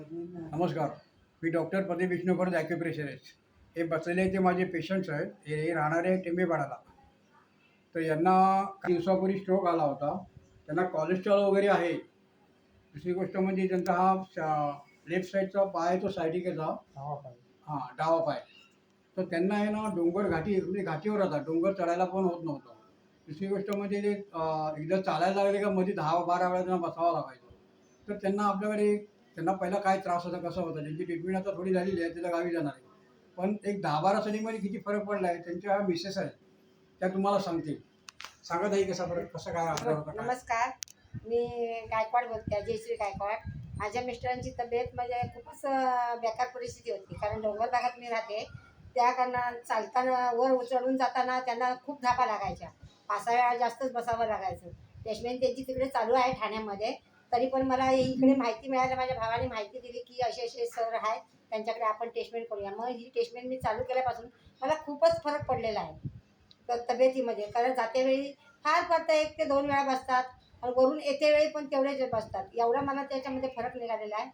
नमस्कार. मी डॉक्टर प्रदीप विष्णुकर ॲक्युप्रेशरिस्ट. हे बसलेले ते माझे पेशंट्स आहेत. हे राहणारे आहेत टेंबेपाडाला. तर यांना काही दिवसापूर्वी स्ट्रोक आला होता. त्यांना कोलेस्ट्रॉल वगैरे आहे. दुसरी गोष्ट म्हणजे त्यांचा हा लेफ्ट साईडचा पाय तो सायटिकेचा डावा पाय. तर त्यांना आहे ना डोंगर घाटी म्हणजे घाटीवर राहतात. डोंगर चढायला पण होत नव्हतं. दुसरी गोष्ट म्हणजे ते एकदा चालायला लागले का मध्ये 10-12 वेळा त्यांना बसावं लागायचं. तर त्यांना पहिला काय त्रास होता, कसा होता, त्यांची ट्रीटमेंट आता थोडी झालेली आहे, त्याच्या गावी जाणार आहे. पण एक 10-12 सणीमध्ये किती फरक पडला आहे, त्यांच्या मिसेस आहेत, त्या तुम्हाला सांगतील. सांगा ताई कसा फरक, कसा काय आजार होता काय? नमस्कार. मी गायकवाड बोलते, जयश्री गायकवाड. माझ्या मिस्टरांची तब्येत म्हणजे खूपच बेकार परिस्थिती होती, कारण डोंगर भागात मी राहते. त्या कारणात चालताना वर चढून जाताना त्यांना खूप धापा लागायच्या. 5-6 वेळा जास्तच बसावं लागायचं. ट्रीटमेंट त्यांची तिकडे चालू आहे ठाण्यामध्ये. तरी पण मला इकडे माहिती मिळाली, माझ्या भावाने माहिती दिली की असे असे सर आहेत, त्यांच्याकडे आपण ट्रीटमेंट करूया. मग ही ट्रीटमेंट मी चालू केल्यापासून मला खूपच फरक पडलेला आहे तब्येतीमध्ये. कारण जातेवेळी फार 1 ते 2 वेळा बसतात आणि वरून येतेवेळी पण तेवढेच बसतात. एवढा मला त्याच्यामध्ये फरक निघालेला आहे.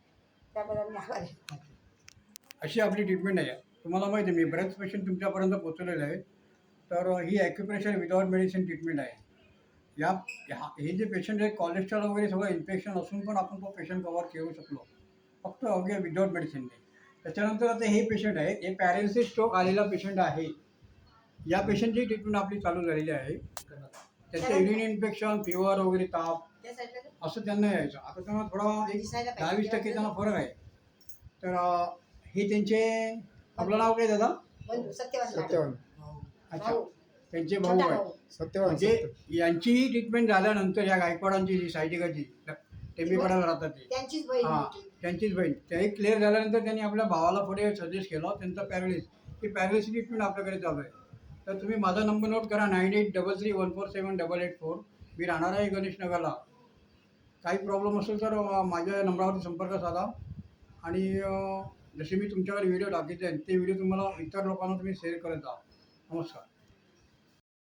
त्याबद्दल मी आभारी आहे. अशी आपली ट्रीटमेंट आहे. तुम्हाला माहिती आहे, मी बरेच पेशंट तुमच्यापर्यंत पोहोचवलेले आहेत. तर ही ॲक्युप्रेशर विदाउट मेडिसिन ट्रीटमेंट आहे. हे जे पेशंट आहेत, कोलेस्ट्रॉल वगैरे सगळं इन्फेक्शन असून पण आपण तो पेशंट कव्हर करू शकलो, फक्त अवघ्या विदाउट मेडिसिनने. त्याच्यानंतर आता हे पेशंट आहे, हे पॅरेलिसिस स्ट्रोक आलेला पेशंट आहे. या पेशंटची ट्रीटमेंट आपली चालू झालेली आहे. त्याचं युरिन इन्फेक्शन, फिवर वगैरे, ताप असं त्यांना यायचं. आता त्यांना थोडा एक 10-20% त्यांना फरक आहे. तर हे त्यांचे, आपलं नाव काय दादा? सत्यवान. अच्छा, त्यांचे भाऊ आहे. म्हणजे यांचीही ट्रीटमेंट झाल्यानंतर या गायकवाडांची जी सायटिकाची टेंबेपाड्याला राहतात ती, त्यांचीच बहीण त्यांचीच बहीण, त्याही क्लिअर झाल्यानंतर त्यांनी आपल्या भावाला पुढे सजेस्ट केलं. त्यांचा ही पॅरालिसिस ट्रीटमेंट आपल्याकडे चालू आहे. तर तुम्ही माझा नंबर नोट करा, 9833147884. मी राहणार आहे गणेशनगरला. काही प्रॉब्लेम असेल तर माझ्या नंबरावरती संपर्क साधा. आणि जसे मी तुमच्याकडे व्हिडिओ टाकीचे आहेत, ते व्हिडिओ तुम्हाला इतर लोकांना तुम्ही शेअर करत जा. नमस्कार.